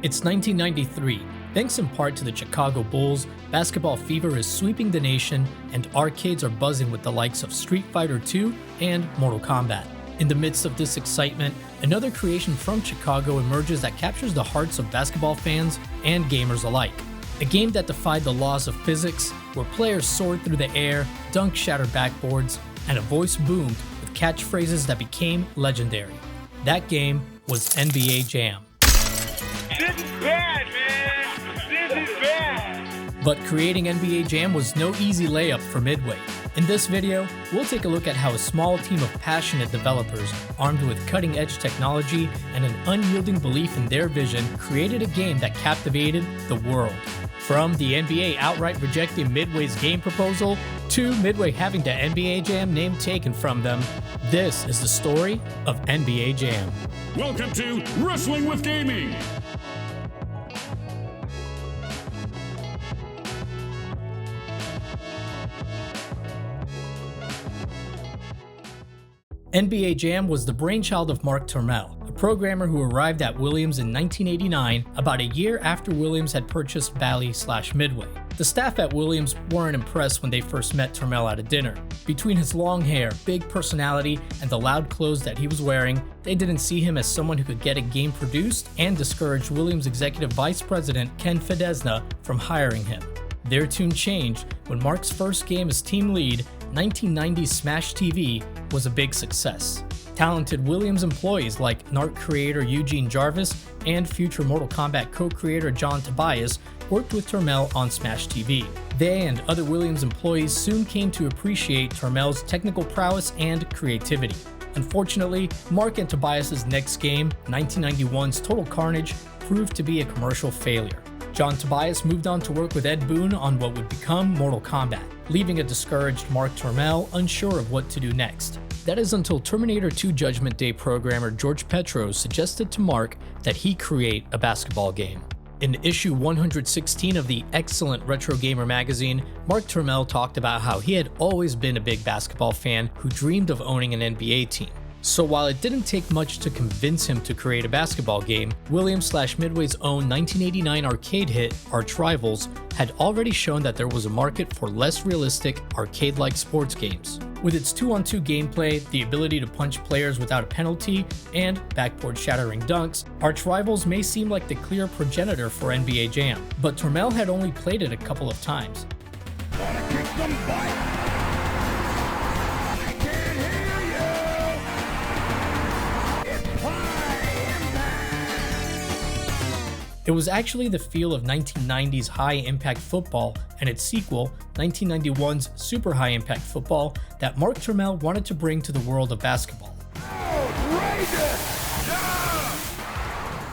It's 1993. Thanks in part to the Chicago Bulls, basketball fever is sweeping the nation and arcades are buzzing with the likes of Street Fighter II and Mortal Kombat. In the midst of this excitement, another creation from Chicago emerges that captures the hearts of basketball fans and gamers alike. A game that defied the laws of physics, where players soared through the air, dunked shattered backboards, and a voice boomed with catchphrases that became legendary. That game was NBA Jam. This is bad, man. This is bad. But creating NBA Jam was no easy layup for Midway. In this video, we'll take a look at how a small team of passionate developers, armed with cutting-edge technology and an unyielding belief in their vision, created a game that captivated the world. From the NBA outright rejecting Midway's game proposal, to Midway having the NBA Jam name taken from them, this is the story of NBA Jam. Welcome to Wrestling with Gaming. NBA Jam was the brainchild of Mark Turmel, a programmer who arrived at Williams in 1989, about a year after Williams had purchased Bally/Midway. The staff at Williams weren't impressed when they first met Turmel at a dinner. Between his long hair, big personality, and the loud clothes that he was wearing, they didn't see him as someone who could get a game produced and discouraged Williams executive vice president Ken Fedesna from hiring him. Their tune changed when Mark's first game as team lead, 1990's Smash TV, was a big success. Talented Williams employees like Narc creator Eugene Jarvis and future Mortal Kombat co-creator John Tobias worked with Turmel on Smash TV. They and other Williams employees soon came to appreciate Turmel's technical prowess and creativity. Unfortunately, Mark and Tobias' next game, 1991's Total Carnage, proved to be a commercial failure. John Tobias moved on to work with Ed Boon on what would become Mortal Kombat, leaving a discouraged Mark Turmel unsure of what to do next. That is until Terminator 2 Judgment Day programmer George Petros suggested to Mark that he create a basketball game. In issue 116 of the excellent Retro Gamer magazine, Mark Turmel talked about how he had always been a big basketball fan who dreamed of owning an NBA team. So while it didn't take much to convince him to create a basketball game, Williams/Midway's own 1989 arcade hit, Arch Rivals, had already shown that there was a market for less realistic, arcade-like sports games. With its 2-on-2 gameplay, the ability to punch players without a penalty, and backboard-shattering dunks, Arch Rivals may seem like the clear progenitor for NBA Jam, but Turmel had only played it a couple of times. It was actually the feel of 1990's high-impact football and its sequel, 1991's super high-impact football, that Mark Turmel wanted to bring to the world of basketball.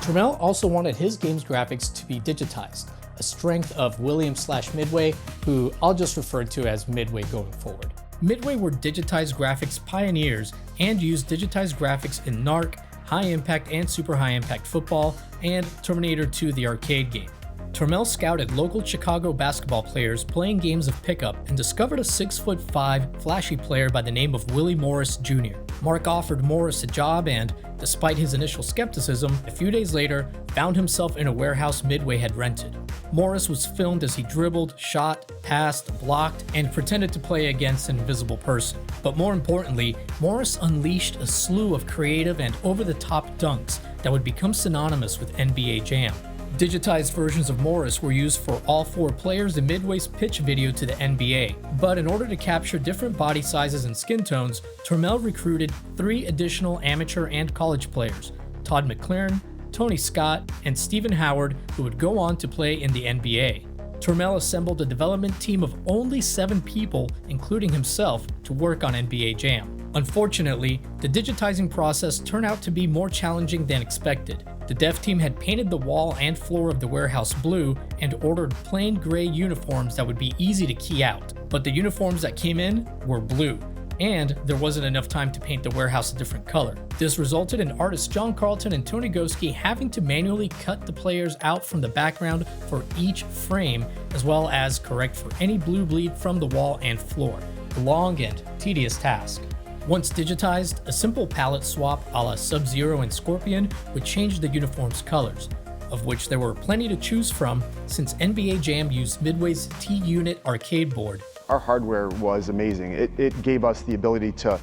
Turmel also wanted his game's graphics to be digitized, a strength of Williams/Midway, who I'll just refer to as Midway going forward. Midway were digitized graphics pioneers and used digitized graphics in Narc, High Impact and Super High Impact Football, and Terminator 2 the arcade game. Turmel scouted local Chicago basketball players playing games of pickup and discovered a 6'5", flashy player by the name of Willie Morris Jr. Mark offered Morris a job and, despite his initial skepticism, a few days later found himself in a warehouse Midway had rented. Morris was filmed as he dribbled, shot, passed, blocked, and pretended to play against an invisible person. But more importantly, Morris unleashed a slew of creative and over-the-top dunks that would become synonymous with NBA Jam. Digitized versions of Morris were used for all 4 players in Midway's pitch video to the NBA, but in order to capture different body sizes and skin tones, Turmel recruited 3 additional amateur and college players, Todd McLaren, Tony Scott, and Stephen Howard, who would go on to play in the NBA. Turmel assembled a development team of only 7 people, including himself, to work on NBA Jam. Unfortunately, the digitizing process turned out to be more challenging than expected. The dev team had painted the wall and floor of the warehouse blue and ordered plain gray uniforms that would be easy to key out. But the uniforms that came in were blue, and there wasn't enough time to paint the warehouse a different color. This resulted in artists John Carlton and Tony Goski having to manually cut the players out from the background for each frame, as well as correct for any blue bleed from the wall and floor. A long and tedious task. Once digitized, a simple palette swap a la Sub-Zero and Scorpion would change the uniform's colors. of which there were plenty to choose from since NBA Jam used Midway's T-Unit arcade board. Our hardware was amazing. It gave us the ability to,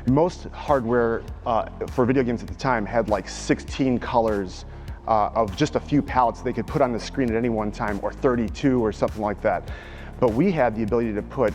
most hardware for video games at the time had like 16 colors of just a few palettes they could put on the screen at any one time, or 32 or something like that. But we had the ability to put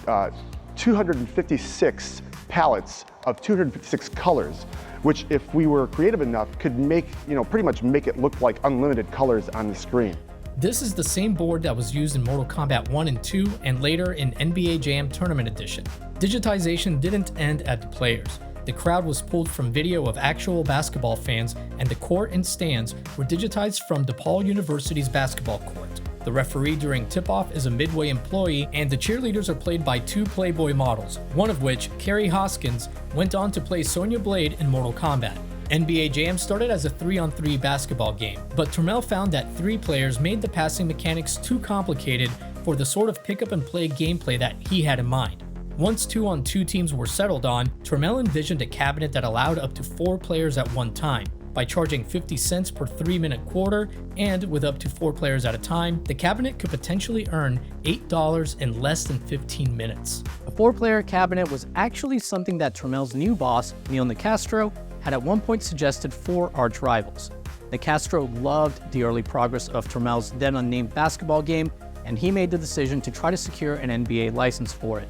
256 palettes of 256 colors, which if we were creative enough could make, pretty much make it look like unlimited colors on the screen. This is the same board that was used in Mortal Kombat 1 and 2 and later in NBA Jam Tournament Edition. Digitization didn't end at the players. The crowd was pulled from video of actual basketball fans, and the court and stands were digitized from DePaul University's basketball court. The referee during tip-off is a Midway employee, and the cheerleaders are played by 2 Playboy models, one of which, Carrie Hoskins, went on to play Sonya Blade in Mortal Kombat. NBA Jam started as a 3-on-3 basketball game, but Turmel found that 3 players made the passing mechanics too complicated for the sort of pick-up-and-play gameplay that he had in mind. Once 2-on-2 teams were settled on, Turmel envisioned a cabinet that allowed up to 4 players at one time. By charging 50 cents per 3-minute quarter, and with up to 4 players at a time, the cabinet could potentially earn $8 in less than 15 minutes. A 4-player cabinet was actually something that Turmel's new boss, Neil Nicastro, had at one point suggested for arch rivals. Nicastro loved the early progress of Turmel's then unnamed basketball game, and he made the decision to try to secure an NBA license for it.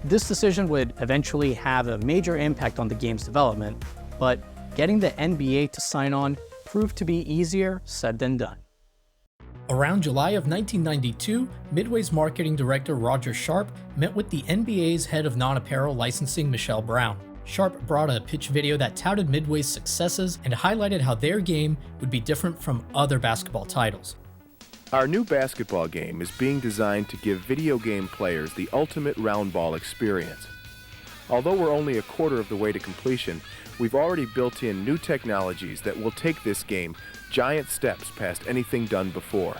This decision would eventually have a major impact on the game's development, but getting the NBA to sign on proved to be easier said than done. Around July of 1992, Midway's marketing director Roger Sharp met with the NBA's head of non-apparel licensing, Michelle Brown. Sharp brought a pitch video that touted Midway's successes and highlighted how their game would be different from other basketball titles. Our new basketball game is being designed to give video game players the ultimate round ball experience. Although we're only a quarter of the way to completion, we've already built in new technologies that will take this game giant steps past anything done before.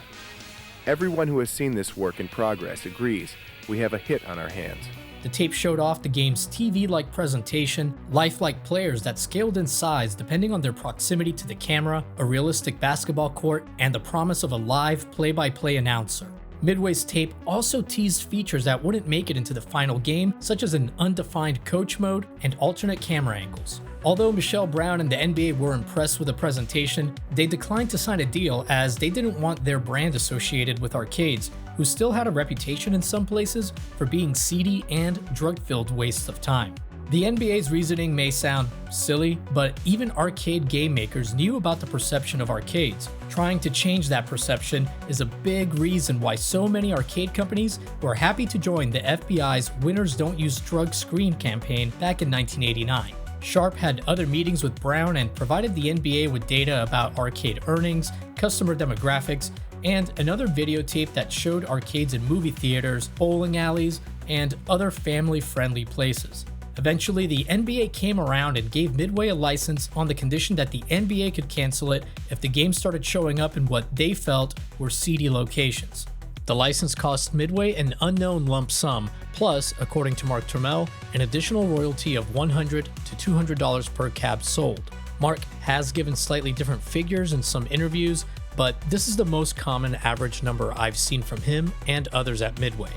Everyone who has seen this work in progress agrees we have a hit on our hands. The tape showed off the game's TV-like presentation, lifelike players that scaled in size depending on their proximity to the camera, a realistic basketball court, and the promise of a live play-by-play announcer. Midway's tape also teased features that wouldn't make it into the final game, such as an undefined coach mode and alternate camera angles. Although Michelle Brown and the NBA were impressed with the presentation, they declined to sign a deal as they didn't want their brand associated with arcades, who still had a reputation in some places for being seedy and drug-filled wastes of time. The NBA's reasoning may sound silly, but even arcade game makers knew about the perception of arcades. Trying to change that perception is a big reason why so many arcade companies were happy to join the FBI's Winners Don't Use Drugs screen campaign back in 1989. Sharp had other meetings with Brown and provided the NBA with data about arcade earnings, customer demographics, and another videotape that showed arcades in movie theaters, bowling alleys, and other family-friendly places. Eventually, the NBA came around and gave Midway a license on the condition that the NBA could cancel it if the game started showing up in what they felt were seedy locations. The license cost Midway an unknown lump sum, plus, according to Mark Turmel, an additional royalty of $100 to $200 per cab sold. Mark has given slightly different figures in some interviews, but this is the most common average number I've seen from him and others at Midway.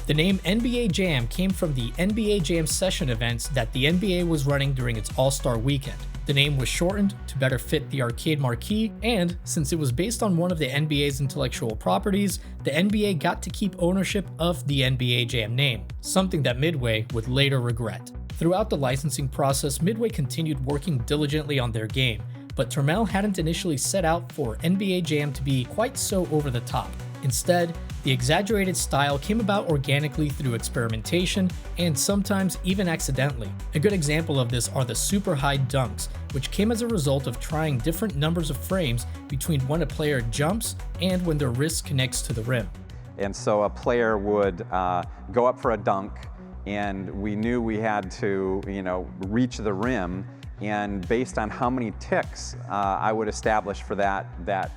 The name NBA Jam came from the NBA Jam session events that the NBA was running during its All-Star Weekend. The name was shortened to better fit the arcade marquee, and since it was based on one of the NBA's intellectual properties, the NBA got to keep ownership of the NBA Jam name, something that Midway would later regret. Throughout the licensing process, Midway continued working diligently on their game, but Turmel hadn't initially set out for NBA Jam to be quite so over the top. Instead, the exaggerated style came about organically through experimentation and sometimes even accidentally. A good example of this are the super high dunks, which came as a result of trying different numbers of frames between when a player jumps and when their wrist connects to the rim. And so a player would go up for a dunk, and we knew we had to, reach the rim, and based on how many ticks I would establish for that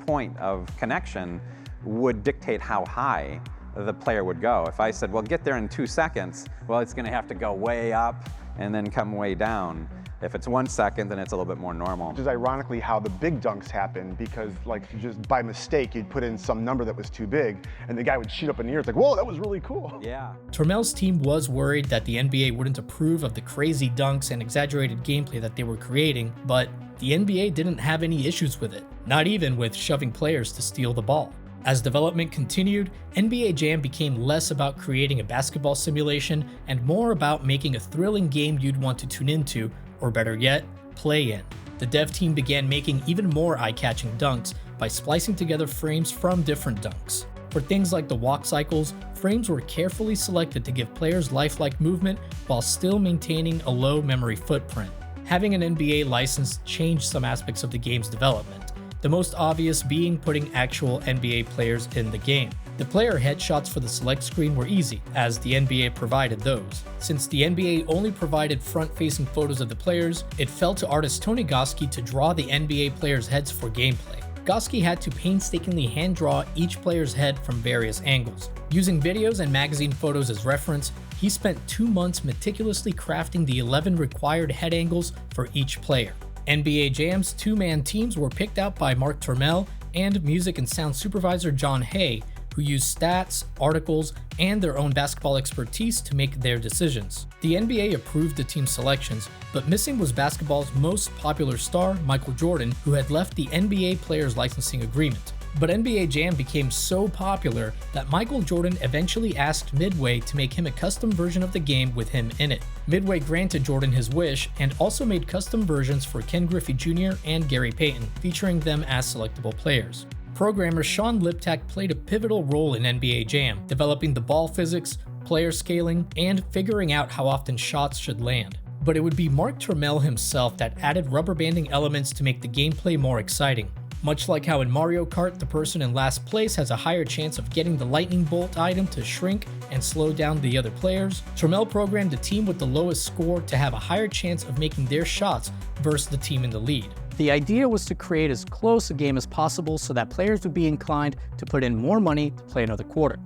point of connection would dictate how high the player would go. If I said, well, get there in 2 seconds, well, it's going to have to go way up and then come way down. If it's 1 second, then it's a little bit more normal. Which is ironically how the big dunks happen, because like just by mistake you'd put in some number that was too big and the guy would shoot up in the air. It's like, whoa, that was really cool. Yeah. Turmel's team was worried that the NBA wouldn't approve of the crazy dunks and exaggerated gameplay that they were creating, but the NBA didn't have any issues with it, not even with shoving players to steal the ball. As development continued, NBA Jam became less about creating a basketball simulation and more about making a thrilling game you'd want to tune into, or better yet, play in. The dev team began making even more eye-catching dunks by splicing together frames from different dunks. For things like the walk cycles, frames were carefully selected to give players lifelike movement while still maintaining a low memory footprint. Having an NBA license changed some aspects of the game's development, the most obvious being putting actual NBA players in the game. The player headshots for the select screen were easy, as the NBA provided those. Since the NBA only provided front-facing photos of the players, it fell to artist Tony Goski to draw the NBA players' heads for gameplay. Goski had to painstakingly hand-draw each player's head from various angles. Using videos and magazine photos as reference, he spent 2 months meticulously crafting the 11 required head angles for each player. NBA Jam's 2-man teams were picked out by Mark Turmel and music and sound supervisor John Hay, who used stats, articles, and their own basketball expertise to make their decisions. The NBA approved the team selections, but missing was basketball's most popular star, Michael Jordan, who had left the NBA Players Licensing Agreement. But NBA Jam became so popular that Michael Jordan eventually asked Midway to make him a custom version of the game with him in it. Midway granted Jordan his wish and also made custom versions for Ken Griffey Jr. and Gary Payton, featuring them as selectable players. Programmer Sean Liptak played a pivotal role in NBA Jam, developing the ball physics, player scaling, and figuring out how often shots should land. But it would be Mark Turmel himself that added rubber banding elements to make the gameplay more exciting. Much like how in Mario Kart, the person in last place has a higher chance of getting the lightning bolt item to shrink and slow down the other players, Turmel programmed the team with the lowest score to have a higher chance of making their shots versus the team in the lead. The idea was to create as close a game as possible so that players would be inclined to put in more money to play another quarter.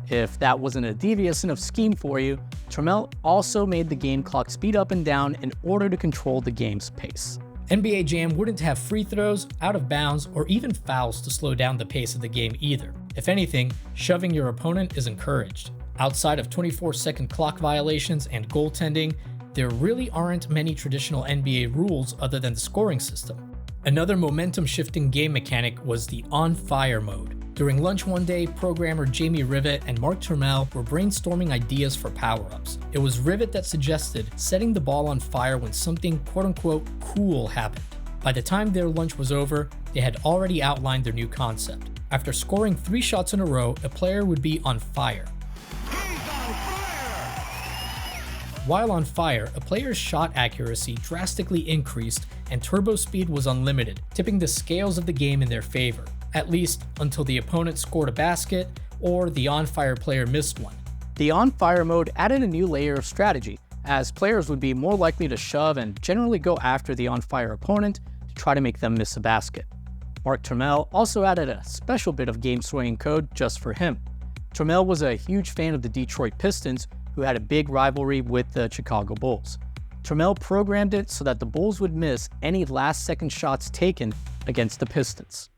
If that wasn't a devious enough scheme for you, Turmel also made the game clock speed up and down in order to control the game's pace. NBA Jam wouldn't have free throws, out of bounds, or even fouls to slow down the pace of the game either. If anything, shoving your opponent is encouraged. Outside of 24-second clock violations and goaltending, there really aren't many traditional NBA rules other than the scoring system. Another momentum-shifting game mechanic was the on-fire mode. During lunch one day, programmer Jamie Rivet and Mark Turmel were brainstorming ideas for power-ups. It was Rivet that suggested setting the ball on fire when something quote-unquote cool happened. By the time their lunch was over, they had already outlined their new concept. After scoring 3 shots in a row, a player would be on fire. While on fire, a player's shot accuracy drastically increased and turbo speed was unlimited, tipping the scales of the game in their favor, at least until the opponent scored a basket or the on-fire player missed one. The on-fire mode added a new layer of strategy, as players would be more likely to shove and generally go after the on-fire opponent to try to make them miss a basket. Mark Turmel also added a special bit of game-swaying code just for him. Turmel was a huge fan of the Detroit Pistons, who had a big rivalry with the Chicago Bulls. Turmel programmed it so that the Bulls would miss any last-second shots taken against the Pistons.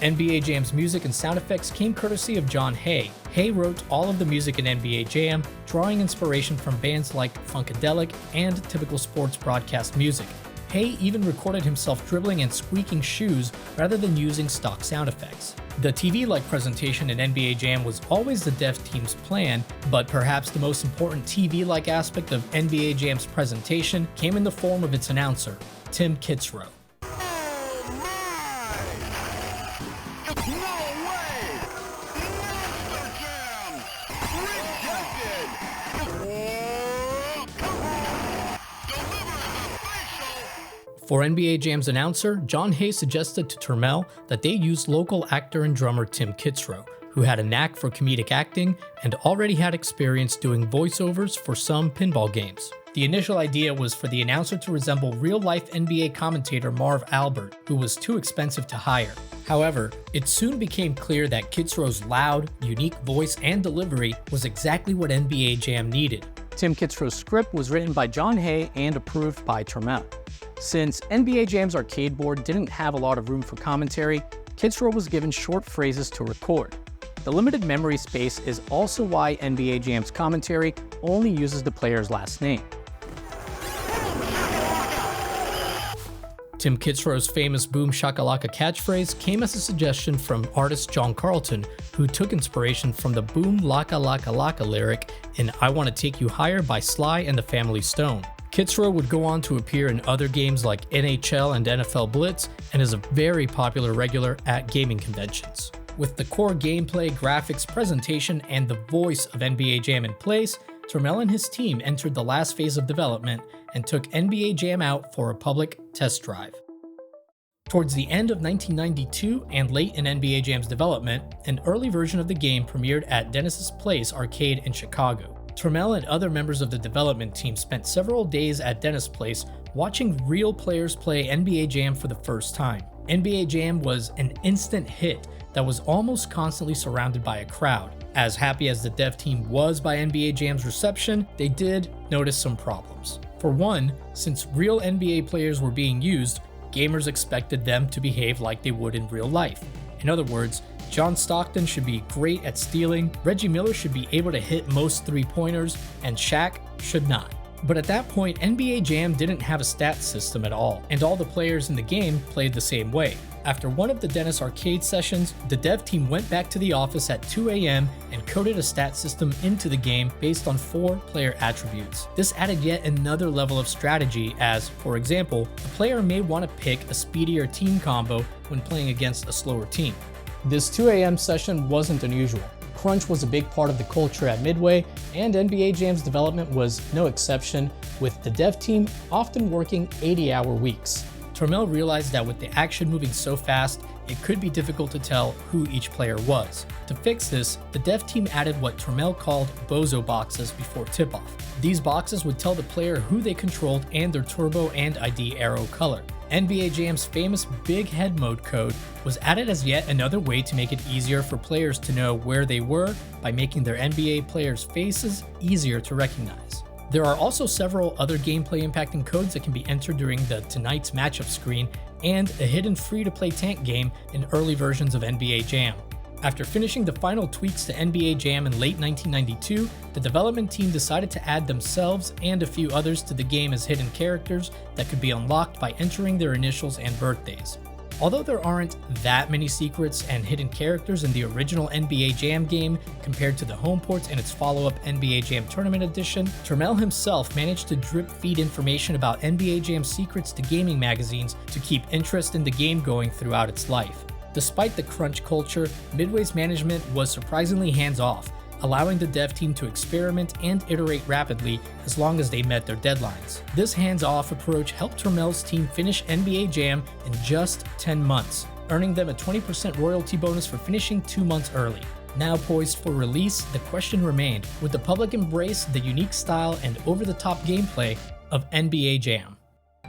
NBA Jam's music and sound effects came courtesy of John Hay. Hay wrote all of the music in NBA Jam, drawing inspiration from bands like Funkadelic and typical sports broadcast music. Hay even recorded himself dribbling and squeaking shoes rather than using stock sound effects. The TV-like presentation in NBA Jam was always the dev team's plan, but perhaps the most important TV-like aspect of NBA Jam's presentation came in the form of its announcer, Tim Kitzrow. For NBA Jam's announcer, John Hay suggested to Turmel that they use local actor and drummer Tim Kitzrow, who had a knack for comedic acting and already had experience doing voiceovers for some pinball games. The initial idea was for the announcer to resemble real-life NBA commentator Marv Albert, who was too expensive to hire. However, it soon became clear that Kitzrow's loud, unique voice and delivery was exactly what NBA Jam needed. Tim Kitzrow's script was written by John Hay and approved by Trammell. Since NBA Jam's arcade board didn't have a lot of room for commentary, Kitzrow was given short phrases to record. The limited memory space is also why NBA Jam's commentary only uses the player's last name. Tim Kitzrow's famous Boom Shakalaka catchphrase came as a suggestion from artist John Carlton, who took inspiration from the Boom Laka Laka Laka lyric in I Wanna Take You Higher by Sly and the Family Stone. Kitzrow would go on to appear in other games like NHL and NFL Blitz, and is a very popular regular at gaming conventions. With the core gameplay, graphics, presentation, and the voice of NBA Jam in place, Trammell and his team entered the last phase of development and took NBA Jam out for a public test drive. Towards the end of 1992 and late in NBA Jam's development, an early version of the game premiered at Dennis's Place arcade in Chicago. Trammell and other members of the development team spent several days at Dennis Place watching real players play NBA Jam for the first time. NBA Jam was an instant hit that was almost constantly surrounded by a crowd. As happy as the dev team was by NBA Jam's reception, they did notice some problems. For one, since real NBA players were being used, gamers expected them to behave like they would in real life. In other words, John Stockton should be great at stealing, Reggie Miller should be able to hit most three-pointers, and Shaq should not. But at that point, NBA Jam didn't have a stats system at all, and all the players in the game played the same way. After one of the Dennis arcade sessions, the dev team went back to the office at 2 a.m. and coded a stat system into the game based on 4 player attributes. This added yet another level of strategy as, for example, a player may want to pick a speedier team combo when playing against a slower team. This 2 a.m. session wasn't unusual. Crunch was a big part of the culture at Midway, and NBA Jam's development was no exception, with the dev team often working 80-hour weeks. Trammell realized that with the action moving so fast, it could be difficult to tell who each player was. To fix this, the dev team added what Trammell called bozo boxes before tip-off. These boxes would tell the player who they controlled and their turbo and ID arrow color. NBA Jam's famous Big Head Mode code was added as yet another way to make it easier for players to know where they were by making their NBA players' faces easier to recognize. There are also several other gameplay impacting codes that can be entered during the Tonight's Matchup screen and a hidden free-to-play tank game in early versions of NBA Jam. After finishing the final tweaks to NBA Jam in late 1992, the development team decided to add themselves and a few others to the game as hidden characters that could be unlocked by entering their initials and birthdays. Although there aren't that many secrets and hidden characters in the original NBA Jam game compared to the home ports and its follow-up NBA Jam Tournament Edition, Trammell himself managed to drip feed information about NBA Jam secrets to gaming magazines to keep interest in the game going throughout its life. Despite the crunch culture, Midway's management was surprisingly hands-off, allowing the dev team to experiment and iterate rapidly as long as they met their deadlines. This hands-off approach helped Trammell's team finish NBA Jam in just 10 months, earning them a 20% royalty bonus for finishing 2 months early. Now poised for release, the question remained, would the public embrace the unique style and over-the-top gameplay of NBA Jam?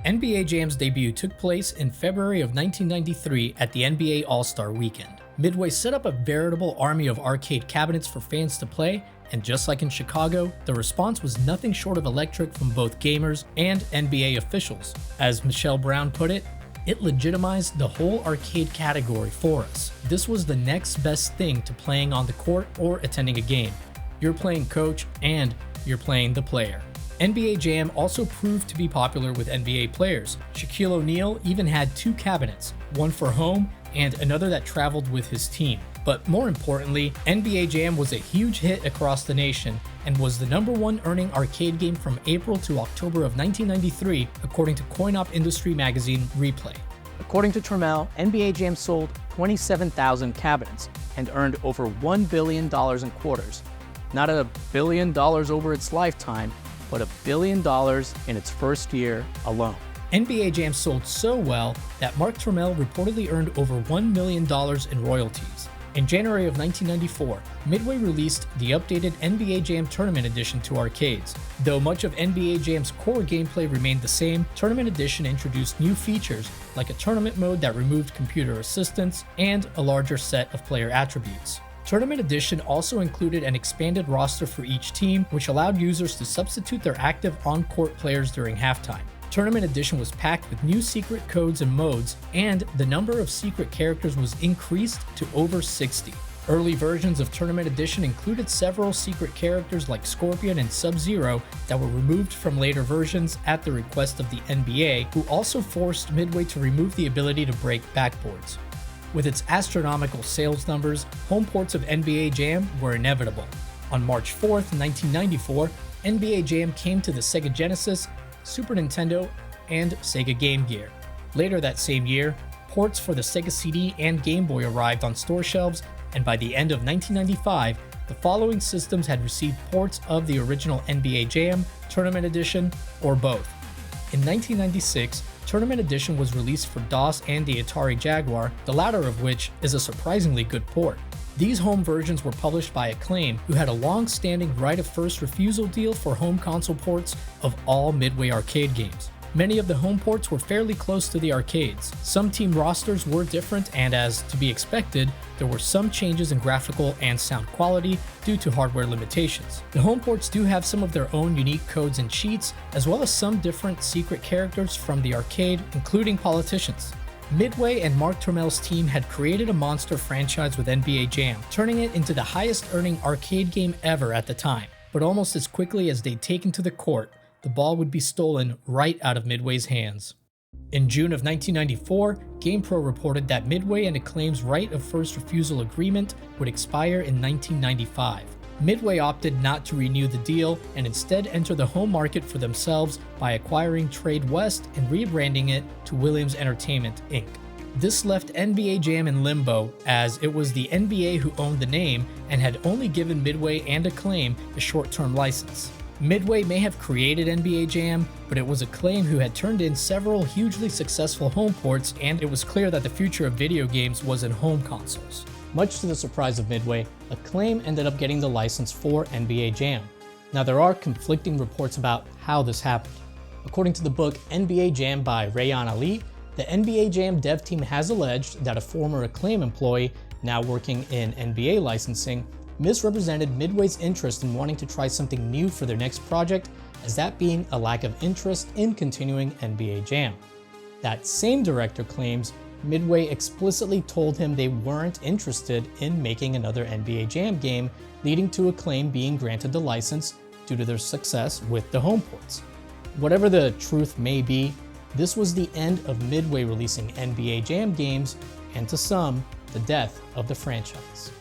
NBA Jam's debut took place in February of 1993 at the NBA All-Star Weekend. Midway set up a veritable army of arcade cabinets for fans to play, and just like in Chicago, the response was nothing short of electric from both gamers and NBA officials. As Michelle Brown put it, it legitimized the whole arcade category for us. This was the next best thing to playing on the court or attending a game. You're playing coach and you're playing the player. NBA Jam also proved to be popular with NBA players. Shaquille O'Neal even had 2 cabinets, one for home and another that traveled with his team. But more importantly, NBA Jam was a huge hit across the nation and was the #1 earning arcade game from April to October of 1993, according to coin-op industry magazine Replay. According to Trammell, NBA Jam sold 27,000 cabinets and earned over $1 billion in quarters. Not $1 billion over its lifetime, but $1 billion in its first year alone. NBA Jam sold so well that Mark Trammell reportedly earned over $1 million in royalties. In January of 1994, Midway released the updated NBA Jam Tournament Edition to arcades. Though much of NBA Jam's core gameplay remained the same, Tournament Edition introduced new features like a tournament mode that removed computer assistance and a larger set of player attributes. Tournament Edition also included an expanded roster for each team, which allowed users to substitute their active on-court players during halftime. Tournament Edition was packed with new secret codes and modes, and the number of secret characters was increased to over 60. Early versions of Tournament Edition included several secret characters like Scorpion and Sub-Zero that were removed from later versions at the request of the NBA, who also forced Midway to remove the ability to break backboards. With its astronomical sales numbers, home ports of NBA Jam were inevitable. On March 4th, 1994, NBA Jam came to the Sega Genesis, Super Nintendo, and Sega Game Gear. Later that same year, ports for the Sega CD and Game Boy arrived on store shelves, and by the end of 1995, the following systems had received ports of the original NBA Jam, Tournament Edition, or both. In 1996, Tournament Edition was released for DOS and the Atari Jaguar, the latter of which is a surprisingly good port. These home versions were published by Acclaim, who had a long-standing right of first refusal deal for home console ports of all Midway arcade games. Many of the home ports were fairly close to the arcades. Some team rosters were different, and as to be expected, there were some changes in graphical and sound quality due to hardware limitations. The home ports do have some of their own unique codes and cheats, as well as some different secret characters from the arcade, including politicians. Midway and Mark Turmell's team had created a monster franchise with NBA Jam, turning it into the highest-earning arcade game ever at the time. But almost as quickly as they'd taken to the court, the ball would be stolen right out of Midway's hands. In June of 1994, GamePro reported that Midway and Acclaim's right of first refusal agreement would expire in 1995. Midway opted not to renew the deal and instead entered the home market for themselves by acquiring Trade West and rebranding it to Williams Entertainment, Inc. This left NBA Jam in limbo, as it was the NBA who owned the name and had only given Midway and Acclaim a short-term license. Midway may have created NBA Jam, but it was Acclaim who had turned in several hugely successful home ports, and it was clear that the future of video games was in home consoles. Much to the surprise of Midway, Acclaim ended up getting the license for NBA Jam. Now, there are conflicting reports about how this happened. According to the book NBA Jam by Reyan Ali, the NBA Jam dev team has alleged that a former Acclaim employee, now working in NBA licensing, misrepresented Midway's interest in wanting to try something new for their next project, as that being a lack of interest in continuing NBA Jam. That same director claims Midway explicitly told him they weren't interested in making another NBA Jam game, leading to Acclaim being granted the license due to their success with the home ports. Whatever the truth may be, this was the end of Midway releasing NBA Jam games, and to some, the death of the franchise.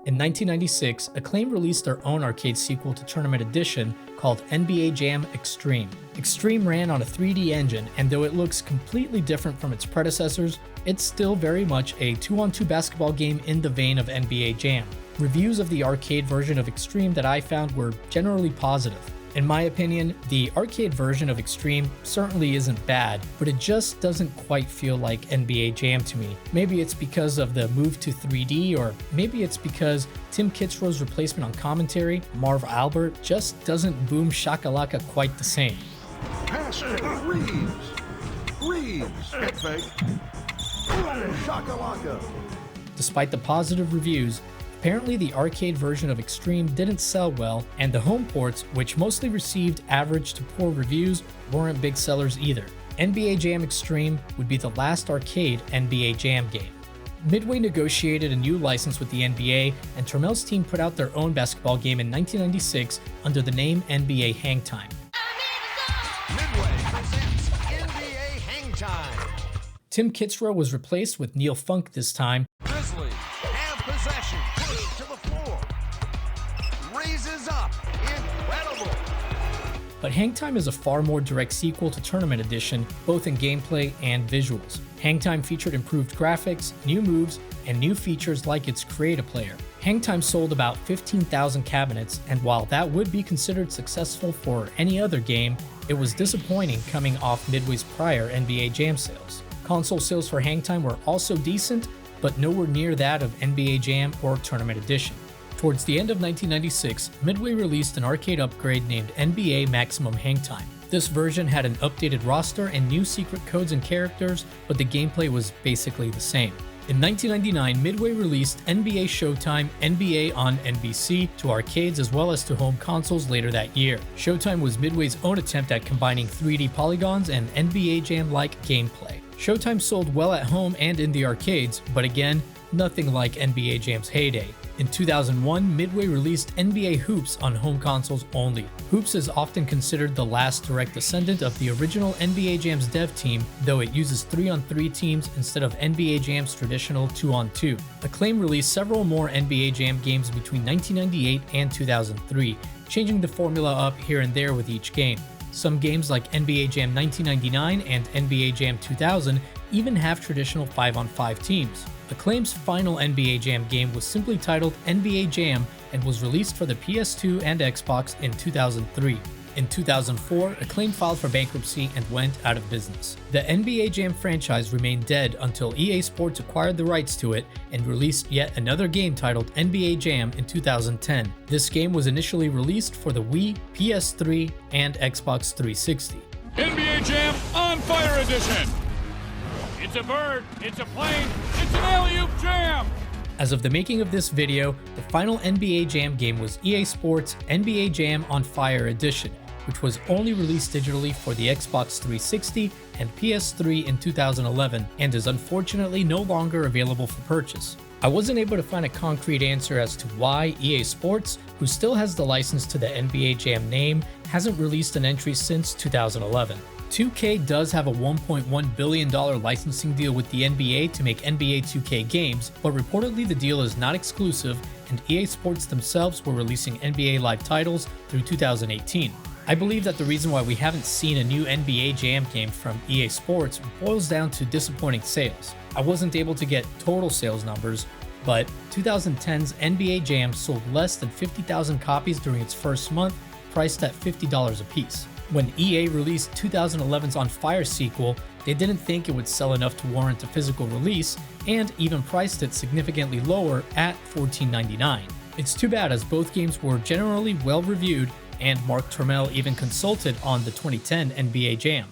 In 1996, Acclaim released their own arcade sequel to Tournament Edition called NBA Jam Extreme. Extreme ran on a 3D engine, and though it looks completely different from its predecessors, it's still very much a 2-on-2 basketball game in the vein of NBA Jam. Reviews of the arcade version of Extreme that I found were generally positive. In my opinion, the arcade version of Extreme certainly isn't bad, but it just doesn't quite feel like NBA Jam to me. Maybe it's because of the move to 3D, or maybe it's because Tim Kitzrow's replacement on commentary, Marv Albert, just doesn't boom shakalaka quite the same. Pass it, Reeves, head fake, boom shakalaka. Despite the positive reviews, apparently the arcade version of Extreme didn't sell well, and the home ports, which mostly received average to poor reviews, weren't big sellers either. NBA Jam Extreme would be the last arcade NBA Jam game. Midway negotiated a new license with the NBA, and Turmell's team put out their own basketball game in 1996 under the name NBA Hangtime. Midway presents NBA Hangtime. Tim Kitzrow was replaced with Neil Funk this time. Grizzlies have possession. Push to the floor. Raises up. Incredible. But Hangtime is a far more direct sequel to Tournament Edition, both in gameplay and visuals. Hangtime featured improved graphics, new moves, and new features like its Create-A-Player. Hangtime sold about 15,000 cabinets, and while that would be considered successful for any other game, it was disappointing coming off Midway's prior NBA Jam sales. Console sales for Hangtime were also decent, but nowhere near that of NBA Jam or Tournament Edition. Towards the end of 1996, Midway released an arcade upgrade named NBA Maximum Hangtime. This version had an updated roster and new secret codes and characters, but the gameplay was basically the same. In 1999, Midway released NBA Showtime NBA on NBC to arcades as well as to home consoles later that year. Showtime was Midway's own attempt at combining 3D polygons and NBA Jam-like gameplay. Showtime sold well at home and in the arcades, but again, nothing like NBA Jam's heyday. In 2001, Midway released NBA Hoops on home consoles only. Hoops is often considered the last direct descendant of the original NBA Jam's dev team, though it uses 3-on-3 teams instead of NBA Jam's traditional 2-on-2. Acclaim released several more NBA Jam games between 1998 and 2003, changing the formula up here and there with each game. Some games like NBA Jam 1999 and NBA Jam 2000 even have traditional 5-on-5 teams. Acclaim's final NBA Jam game was simply titled NBA Jam and was released for the PS2 and Xbox in 2003. In 2004, Acclaim filed for bankruptcy and went out of business. The NBA Jam franchise remained dead until EA Sports acquired the rights to it and released yet another game titled NBA Jam in 2010. This game was initially released for the Wii, PS3, and Xbox 360. NBA Jam On Fire Edition. It's a bird, it's a plane, it's an alley-oop jam! As of the making of this video, the final NBA Jam game was EA Sports NBA Jam On Fire Edition, which was only released digitally for the Xbox 360 and PS3 in 2011 and is unfortunately no longer available for purchase. I wasn't able to find a concrete answer as to why EA Sports, who still has the license to the NBA Jam name, hasn't released an entry since 2011. 2K does have a $1.1 billion licensing deal with the NBA to make NBA 2K games, but reportedly the deal is not exclusive, and EA Sports themselves were releasing NBA Live titles through 2018. I believe that the reason why we haven't seen a new NBA Jam game from EA Sports boils down to disappointing sales. I wasn't able to get total sales numbers, but 2010's NBA Jam sold less than 50,000 copies during its first month, priced at $50 a piece. When EA released 2011's On Fire sequel, they didn't think it would sell enough to warrant a physical release, and even priced it significantly lower at $14.99. It's too bad, as both games were generally well reviewed, and Mark Turmell even consulted on the 2010 NBA Jam.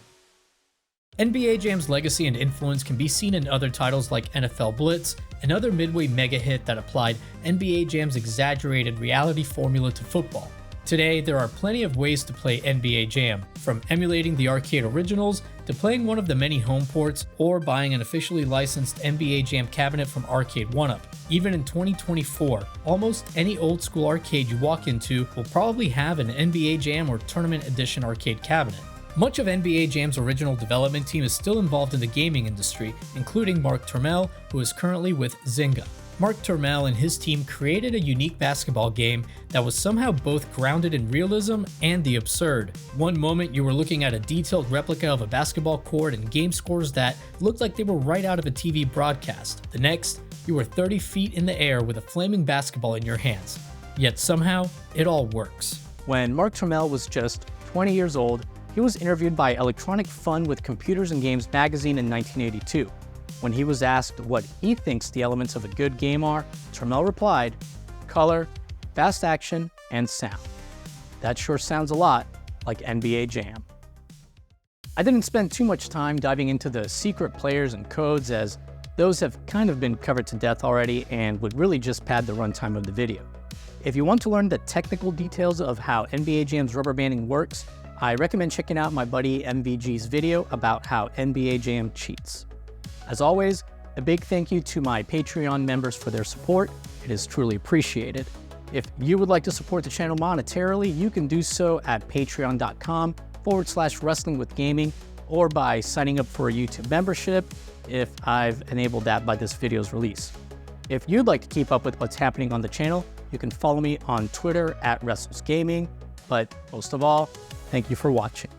NBA Jam's legacy and influence can be seen in other titles like NFL Blitz, another Midway mega hit that applied NBA Jam's exaggerated reality formula to football. Today, there are plenty of ways to play NBA Jam, from emulating the arcade originals to playing one of the many home ports or buying an officially licensed NBA Jam cabinet from Arcade 1UP. Even in 2024, almost any old school arcade you walk into will probably have an NBA Jam or Tournament Edition arcade cabinet. Much of NBA Jam's original development team is still involved in the gaming industry, including Mark Turmell, who is currently with Zynga. Mark Turmell and his team created a unique basketball game that was somehow both grounded in realism and the absurd. One moment you were looking at a detailed replica of a basketball court and game scores that looked like they were right out of a TV broadcast. The next, you were 30 feet in the air with a flaming basketball in your hands. Yet somehow, it all works. When Mark Turmell was just 20 years old, he was interviewed by Electronic Fun with Computers and Games magazine in 1982. When he was asked what he thinks the elements of a good game are, Turmell replied, "Color, fast action, and sound." That sure sounds a lot like NBA Jam. I didn't spend too much time diving into the secret players and codes, as those have kind of been covered to death already and would really just pad the runtime of the video. If you want to learn the technical details of how NBA Jam's rubber banding works, I recommend checking out my buddy MVG's video about how NBA Jam cheats. As always, a big thank you to my Patreon members for their support. It is truly appreciated. If you would like to support the channel monetarily, you can do so at patreon.com/wrestlingwithgaming or by signing up for a YouTube membership if I've enabled that by this video's release. If you'd like to keep up with what's happening on the channel, you can follow me on Twitter @WrestlesGaming. But most of all, thank you for watching.